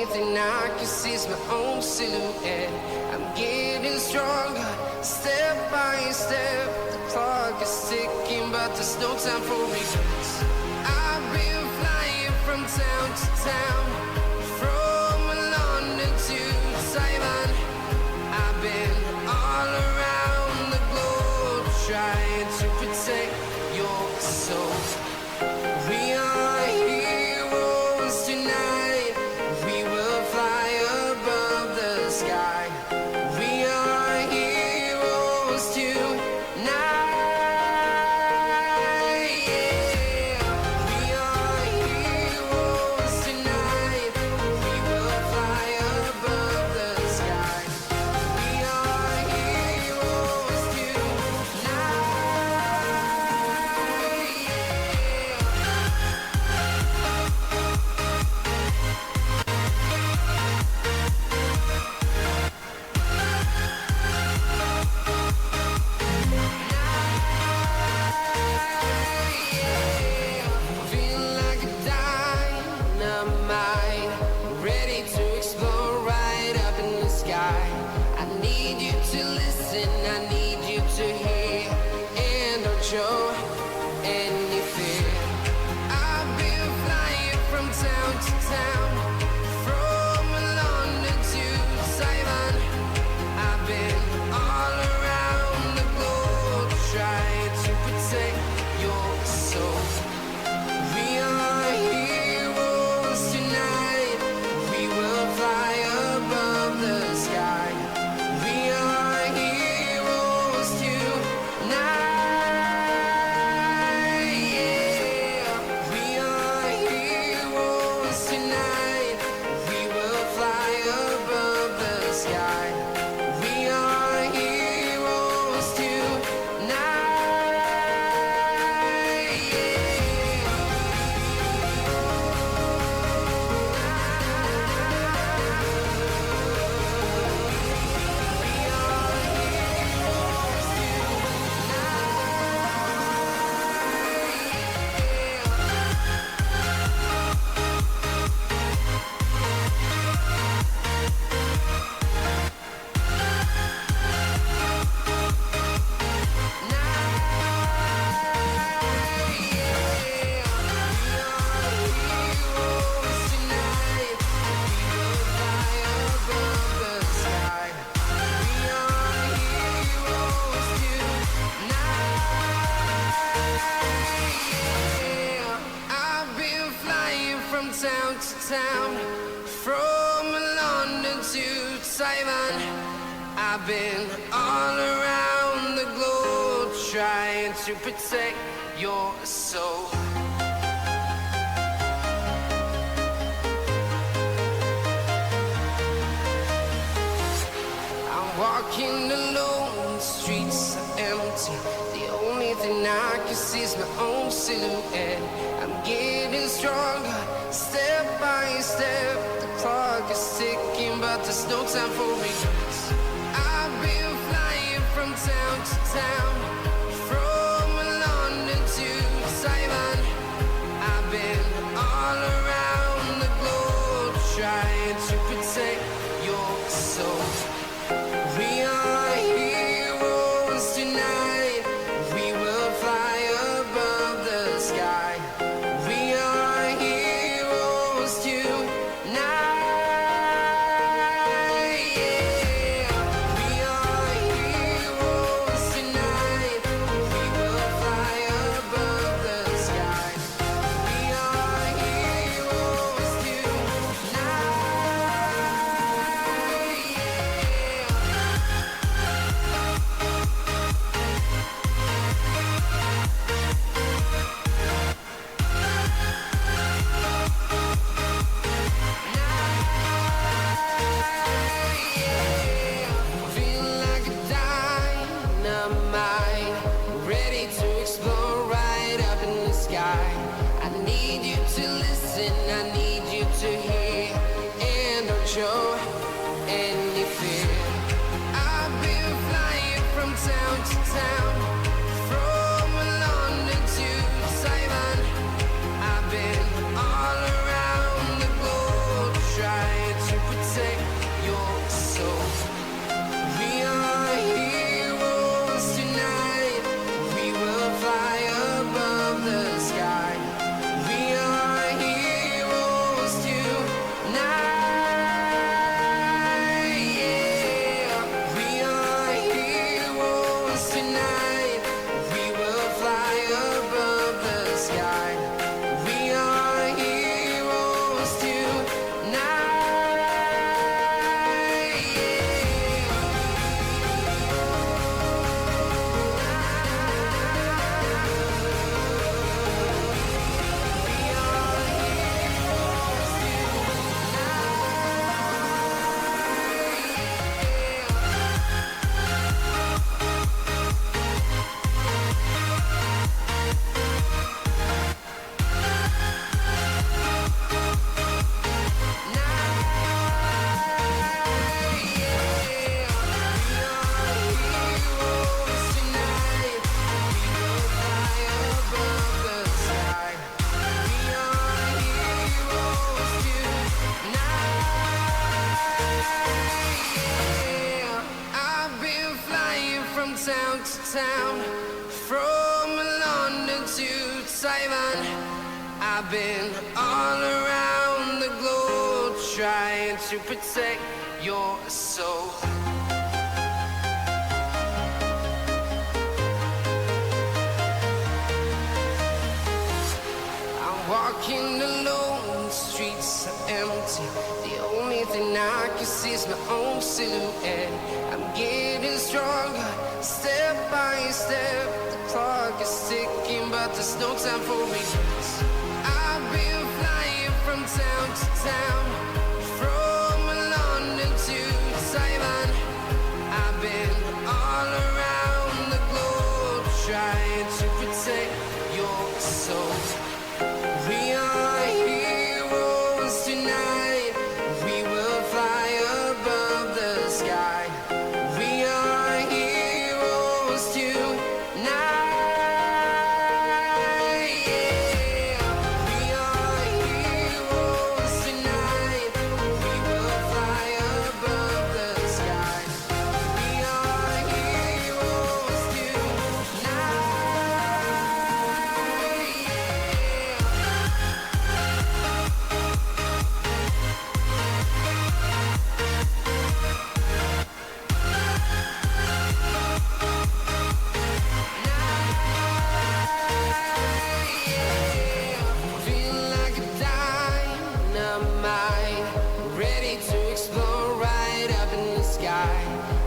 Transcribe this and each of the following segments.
only thing I can see is my own silhouette. I'm getting stronger, step by step. The clock is ticking, but there's no time for regrets. I've been flying from town to town, from London to Taiwan. I've been all around the globe, trying to protect your soul. We are heroes tonight. We will fly above the sky. We are heroes tonight. Yeah. We are heroes tonight. We will fly above the sky. We are heroes tonight. Feel like a dynamite, ready to explode right up in the sky. I need you to listen, I need you to hear, and don't show any fear. I've been flying from town to town, from London to Taiwan. I've been all around the globe, trying to protect your soul. We are heroes tonight. We will fly above the sky. We are heroes tonight. Yeah. We are heroes tonight. We will fly above the sky. We are heroes tonight. Town to town, from London to Taiwan. I've been all around the globe, trying to protect your soul. I'm walking alone, the streets are empty. The only thing I can see is my own silhouette. I'm getting stronger, step by step. The clock is ticking, but there's no time for regrets. I've been flying from town to town, from London to Taiwan. I've been all around the globe, trying to protect your soul. We are heroes tonight. We will fly above the sky. We are heroes tonight. Yeah. We are heroes tonight. We will fly above the sky. We are heroes tonight. Feel like a dynamite, ready to explode right up in the sky. I need you to listen, I need you to hear, and don't show any fear. I've been flying from town to town, from London to Taiwan. I've been all around the globe, trying protect your soul. We are heroes tonight. We will fly above the sky. We are heroes tonight. Yeah. We are heroes tonight. We will fly above the sky. We are heroes tonight. Town to town, from London to Taiwan. I've been all around the globe trying to protect your soul. I'm walking alone, the streets are empty. The only thing I can see is my own silhouette. I'm getting stronger, step by step. The clock is ticking, but there's no time for regrets. I've been flying from town to town, from London to Taiwan. I've been all around the globe trying to protect your soul. We are heroes tonight. We will fly above the sky. We are heroes tonight. Yeah. We are heroes tonight. We will fly above the sky. We are heroes tonight. Feel like a dynamite, ready to explode right up in the sky.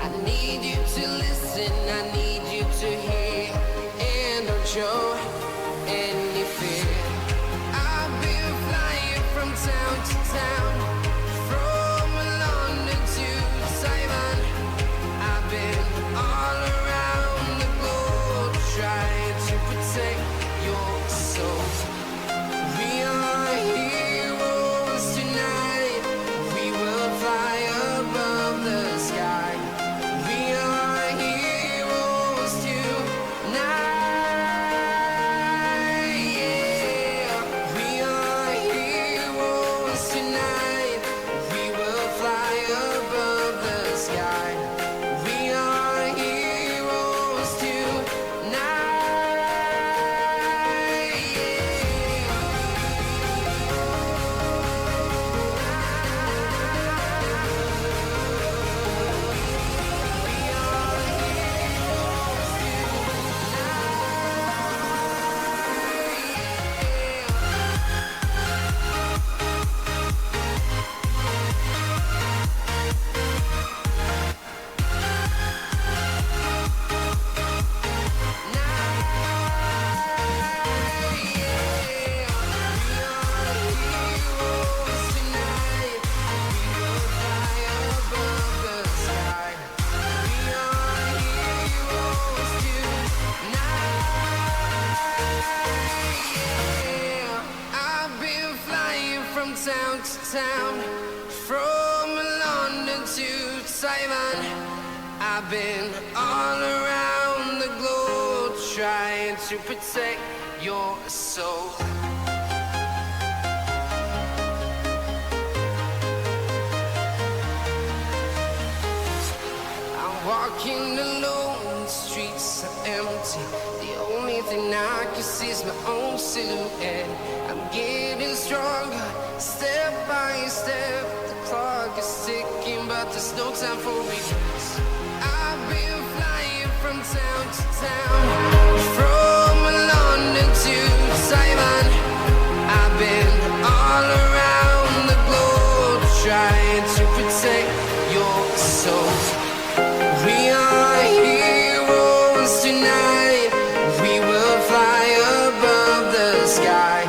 I need you to listen, I need you to hear, and don't show any fear. I've been flying from town to town, from London to Taiwan. I've been all around the globe trying to protect your soul. We are heroes tonight. We will fly above the sky. We are heroes tonight. Yeah. We are heroes tonight. We will fly above the sky. We are heroes tonight. Town to town, from London to Taiwan. I've been all around the globe trying to protect your soul. walking alone, the streets are empty. The only thing I can see is my own silhouette. I'm getting stronger, step by step. The clock is ticking, but there's no time for regrets. I've been flying from town to town, from London to Taiwan. I've been all around the globe trying to protect your soul. We are heroes tonight. We will fly above the sky.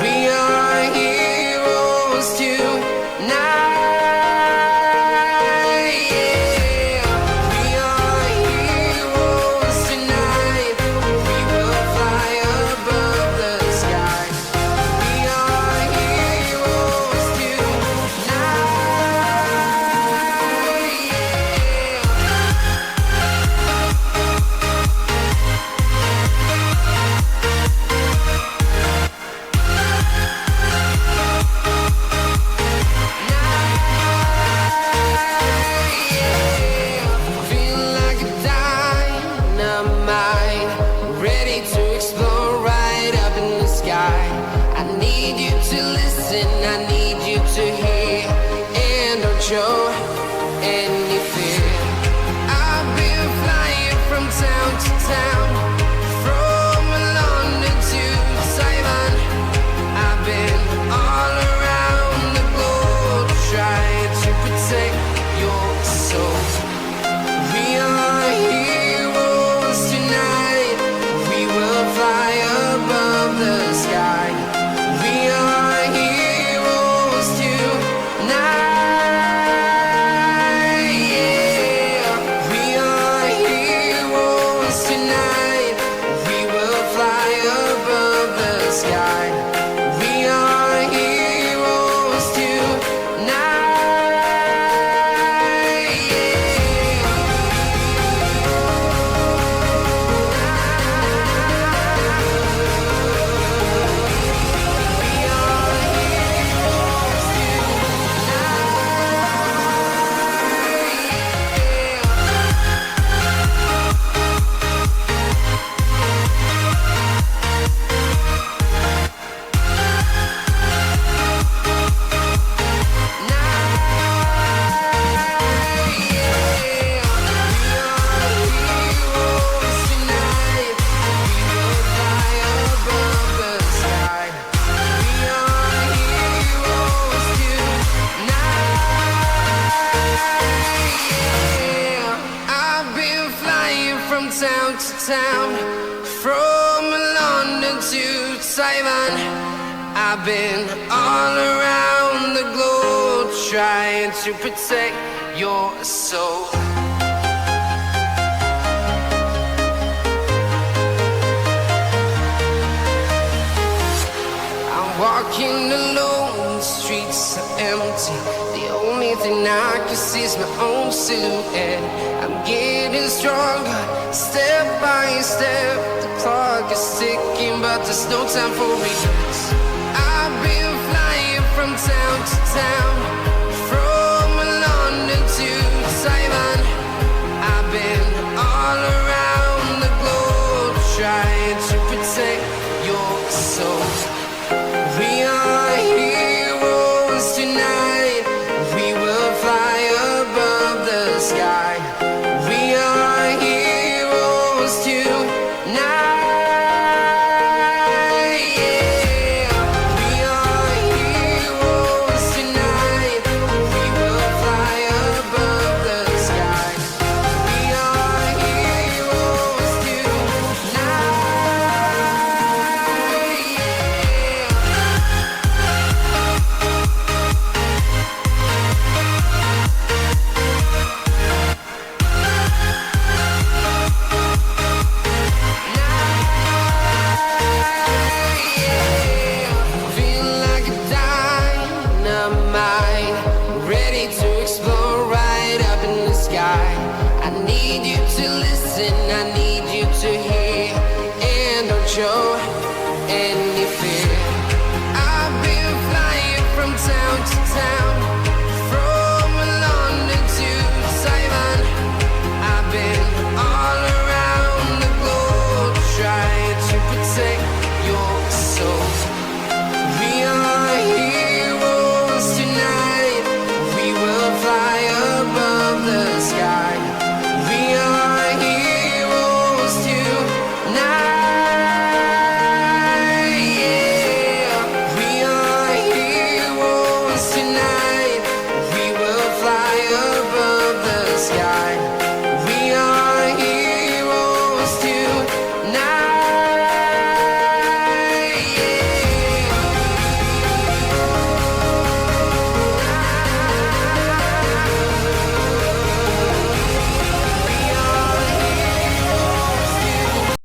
We are heroes tonight. Yeah. We are heroes tonight. We will fly above the sky. We are heroes tonight. Feel like a dynamite, ready to explode right up in the sky. I need you to listen, I need you to hear, and don't show any fear. I've been flying from town to town, from London to Taiwan. I've been all around the globe trying to protect your soul. We are heroes tonight. We will fly above the sky. We are heroes tonight. Yeah. We are heroes tonight. We will fly above the sky. We are heroes tonight. I've been flying from town to town, from London to Taiwan. I've been all around the globe trying to protect your soul. I'm walking alone, the streets are empty. The only thing I can see is my own silhouette. I'm getting stronger, step by step. The clock is ticking, but there's no time for regrets. I've been flying from town to town,